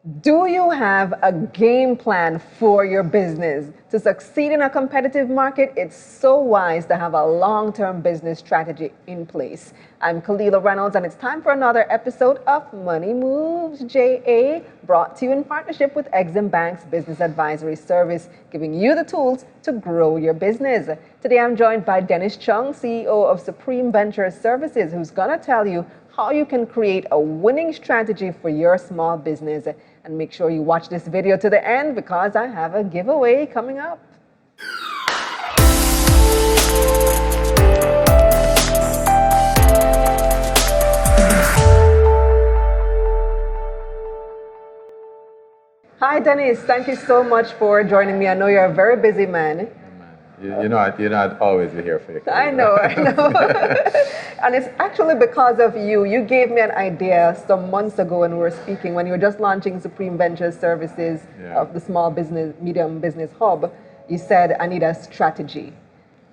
Do you have a game plan for your business? To succeed in a competitive market, it's so wise to have a long-term business strategy in place. I'm Kalila Reynolds, and it's time for another episode of Money Moves JA, brought to you in partnership with Exim Bank's Business Advisory Service, giving you the tools to grow your business. Today, I'm joined by Dennis Chung, CEO of Supreme Venture Services, who's going to tell you how you can create a winning strategy for your small business. And make sure you watch this video to the end because I have a giveaway coming up. Hi, Dennis. Thank you so much for joining me. I know you're a very busy man. You're not always here for your career. I know. And it's actually because of you. You gave me an idea some months ago when we were speaking, when you were just launching Supreme Venture Services of the Small Business, Medium Business Hub. You said, I need a strategy.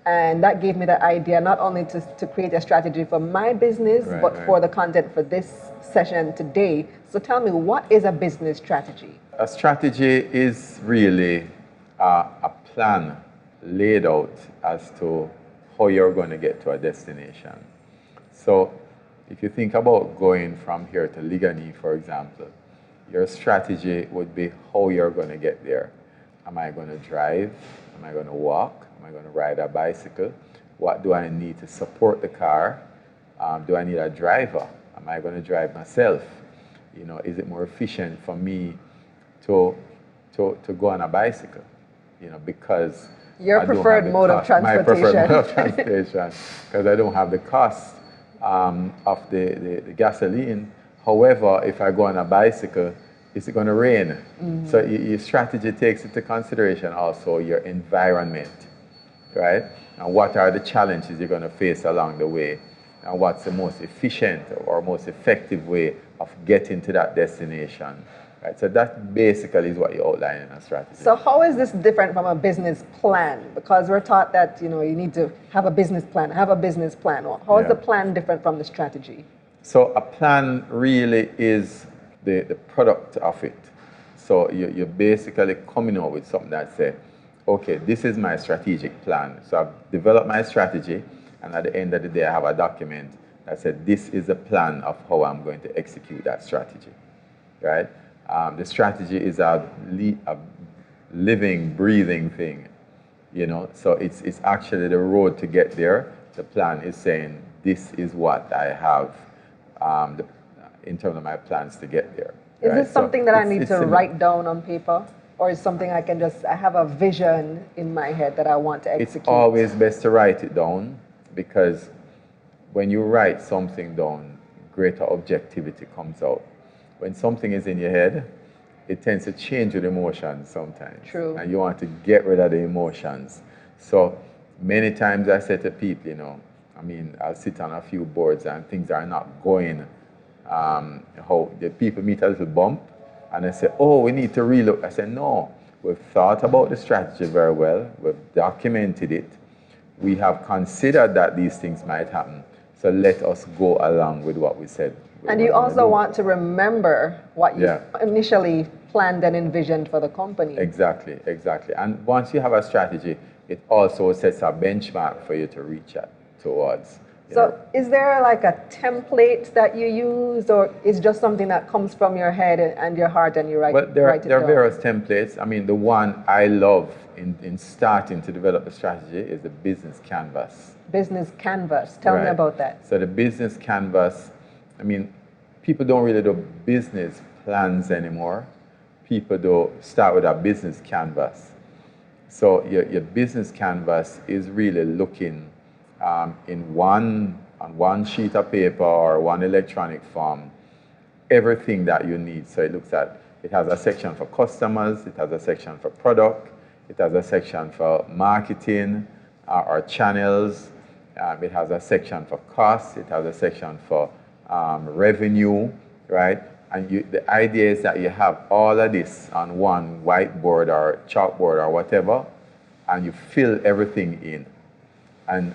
And that gave me the idea not only to create a strategy for my business, but for the content for this session today. So tell me, what is a business strategy? A strategy is really a plan laid out as to how you're going to get to a destination. So if you think about going from here to Ligani, for example, your strategy would be how you're going to get there. Am I going to drive? Am I going to walk? Am I going to ride a bicycle? What do I need to support the car? Do I need a driver? Am I going to drive myself? Is it more efficient for me to go on a bicycle? Because your preferred mode of transportation. My preferred mode of transportation, because I don't have the cost of the gasoline. However, if I go on a bicycle, is it going to rain? Mm-hmm. So your strategy takes into consideration also your environment, right? And what are the challenges you're going to face along the way? And what's the most efficient or most effective way of getting to that destination? Right, so that basically is what you outline in a strategy. So how is this different from a business plan? Because we're taught that you need to have a business plan. How is the plan different from the strategy? So a plan really is the product of it. So you're basically coming up with something that says, okay, this is my strategic plan. So I've developed my strategy, and at the end of the day, I have a document that says this is a plan of how I'm going to execute that strategy, right? The strategy is a living, breathing thing, So it's actually the road to get there. The plan is saying this is what I have in terms of my plans to get there. Is this something that I need to write down on paper, or is something I have a vision in my head that I want to execute? It's always best to write it down, because when you write something down, greater objectivity comes out. When something is in your head, it tends to change with emotions sometimes. True. And you want to get rid of the emotions. So many times I say to people, I'll sit on a few boards and things are not going how the people meet a little bump and they say, oh, we need to relook. I say, no, we've thought about the strategy very well. We've documented it. We have considered that these things might happen. So let us go along with what we said. And you also want to remember what you initially planned and envisioned for the company. Exactly. And once you have a strategy, it also sets a benchmark for you to reach towards. So is there like a template that you use, or is just something that comes from your head and your heart and you write it down? Well, there are various templates. The one I love in starting to develop the strategy is the business canvas. Business canvas. Tell me about that. So the business canvas, people don't really do business plans anymore. People do start with a business canvas. So your business canvas is really looking on one sheet of paper or one electronic form, everything that you need. So it has a section for customers, it has a section for product, it has a section for marketing or channels, it has a section for costs, it has a section for revenue, right? And the idea is that you have all of this on one whiteboard or chalkboard or whatever, and you fill everything in. And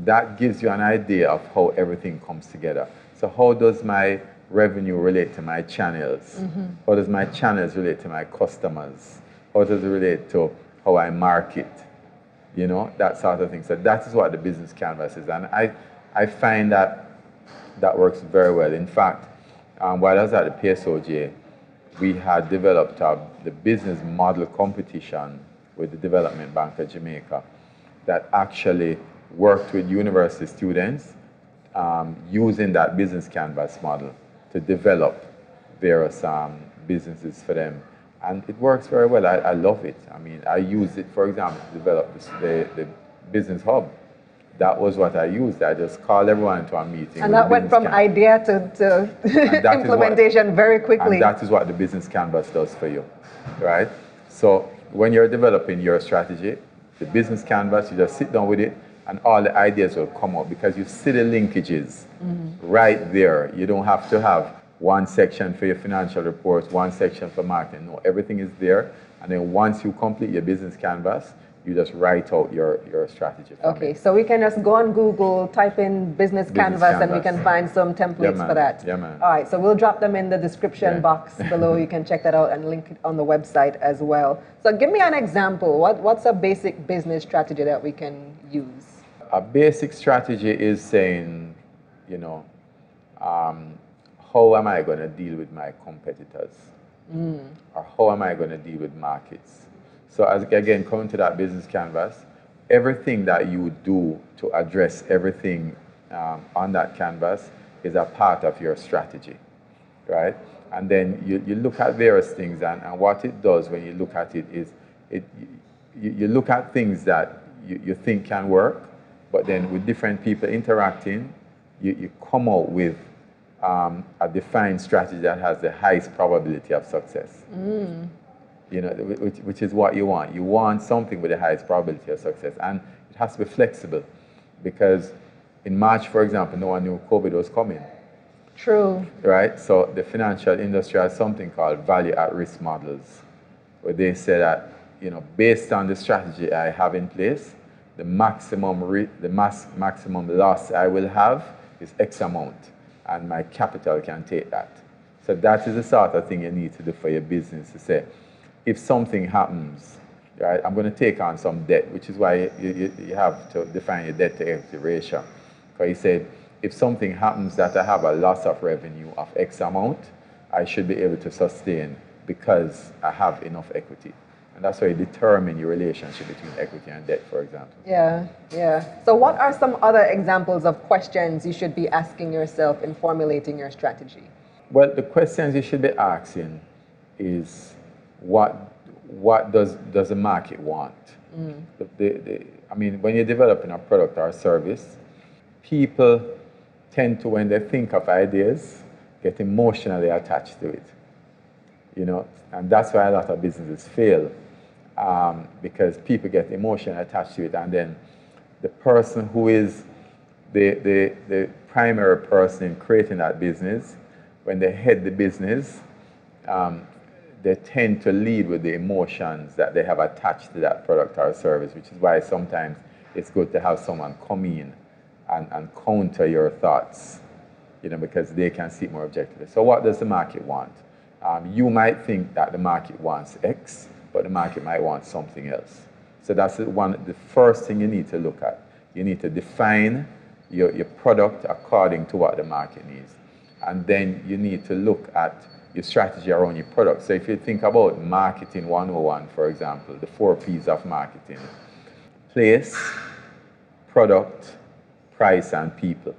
that gives you an idea of how everything comes together. So how does my revenue relate to my channels? How does my channels relate to my customers? How does it relate to how I market? You know, that sort of thing. So that is what the business canvas is. And I find that that works very well. In fact, while I was at the PSOJ, we had developed the business model competition with the Development Bank of Jamaica that actually worked with university students using that business canvas model to develop various businesses for them. And it works very well. I love it. I mean, I use it, for example, to develop the business hub. That was what I used. I just called everyone to a meeting. And that went from idea to implementation very quickly. And that is what the business canvas does for you, right? So when you're developing your strategy, the business canvas, you just sit down with it and all the ideas will come up because you see the linkages right there. You don't have to have one section for your financial reports, one section for marketing. No, everything is there. And then once you complete your business canvas, you just write out your strategy. Okay, so we can just go on Google, type in business canvas, and we can find some templates for that. Yeah, man. All right, so we'll drop them in the description box below. You can check that out and link it on the website as well. So give me an example. What's a basic business strategy that we can use? A basic strategy is saying, you know, how am I going to deal with my competitors? Or how am I going to deal with markets? So again, coming to that business canvas, everything that you do to address everything on that canvas is a part of your strategy, right? And then you look at various things, and what it does when you look at it is you look at things that you think can work, but then with different people interacting, you come out with a defined strategy that has the highest probability of success. You know, which is what you want. You want something with the highest probability of success. And it has to be flexible because in March, for example, no one knew COVID was coming. True. Right? So the financial industry has something called value at risk models, where they say that, you know, based on the strategy I have in place, the maximum loss I will have is X amount, and my capital can take that. So that is the sort of thing you need to do for your business to say, if something happens, right, I'm going to take on some debt, which is why you have to define your debt to equity ratio. Because you say, if something happens that I have a loss of revenue of X amount, I should be able to sustain because I have enough equity. And that's how you determine your relationship between equity and debt, for example. Yeah, yeah. So what are some other examples of questions you should be asking yourself in formulating your strategy? Well, the questions you should be asking is, what does the market want? I mean, when you're developing a product or a service, people tend to, when they think of ideas, get emotionally attached to it. You know, and that's why a lot of businesses fail, because people get emotionally attached to it, and then the person who is the primary person in creating that business, when they head the business, they tend to lead with the emotions that they have attached to that product or service, which is why sometimes it's good to have someone come in and counter your thoughts, you know, because they can see it more objectively. So what does the market want? You might think that the market wants X, but the market might want something else. So that's the first thing you need to look at. You need to define your product according to what the market needs. And then you need to look at your strategy around your product. So if you think about marketing 101, for example, the 4 P's of marketing: place, product, price, and people.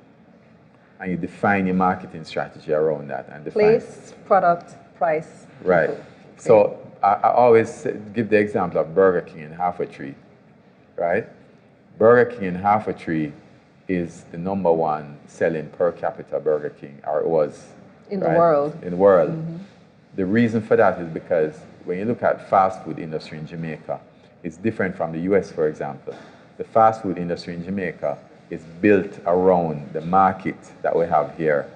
And you define your marketing strategy around that. And define place, product, price, people. Right. Okay. So I always give the example of Burger King and Half a Tree, right? Burger King and Half a Tree is the #1 selling per capita Burger King, or it was. In the world. In the world. The reason for that is because when you look at fast food industry in Jamaica, it's different from the US, for example. The fast food industry in Jamaica is built around the market that we have here,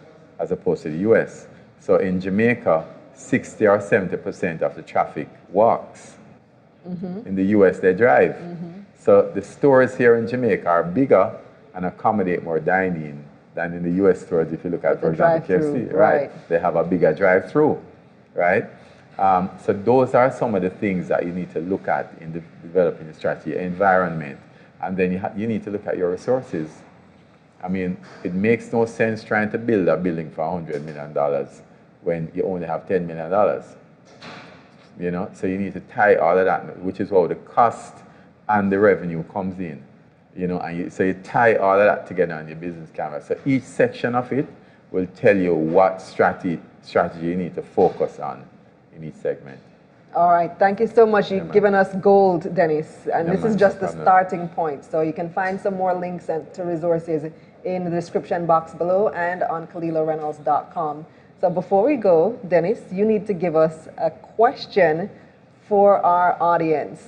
as opposed to the US. So in Jamaica, 60 or 70% of the traffic walks. In the US, they drive. So the stores here in Jamaica are bigger and accommodate more dining than in the US stores. If you look at, for The example, drive-through, KFC, right. They have a bigger drive-through, right? So those are some of the things that you need to look at in developing a strategy, environment, and then you need to look at your resources. I mean, it makes no sense trying to build a building for $100 million when you only have $10 million. You know, so you need to tie all of that, which is where the cost and the revenue comes in. You know, and so you tie all of that together on your business canvas. So each section of it will tell you what strategy you need to focus on in each segment. All right, thank you so much. You've given us gold, Dennis. And this is just the starting point. So you can find some more links to resources in the description box below and on KalilaReynolds.com. So before we go, Dennis, you need to give us a question for our audience.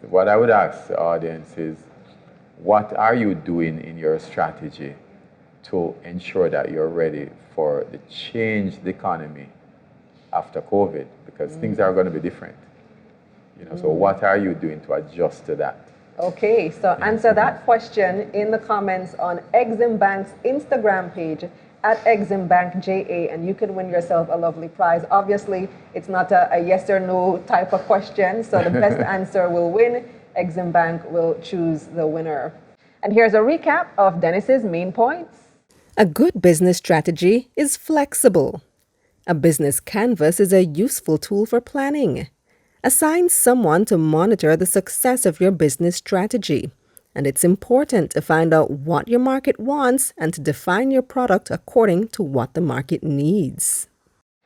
What I would ask the audience is, what are you doing in your strategy to ensure that you're ready for the changed economy after COVID? Because things are going to be different. You know, so what are you doing to adjust to that? Okay, so answer that question in the comments on Exim Bank's Instagram page at EximBankJA, and you can win yourself a lovely prize. Obviously, it's not a yes or no type of question, so the best answer will win. Exim Bank will choose the winner. And here's a recap of Dennis's main points. A good business strategy is flexible. A business canvas is a useful tool for planning. Assign someone to monitor the success of your business strategy. And it's important to find out what your market wants and to define your product according to what the market needs.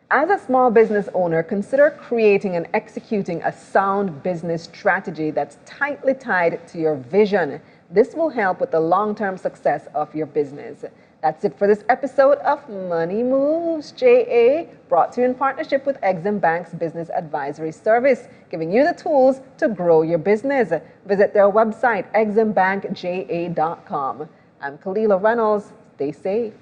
As a small business owner, consider creating and executing a sound business strategy that's tightly tied to your vision. This will help with the long-term success of your business. That's it for this episode of Money Moves JA, brought to you in partnership with Exim Bank's Business Advisory Service, giving you the tools to grow your business. Visit their website, eximbankja.com. I'm Kalila Reynolds. Stay safe.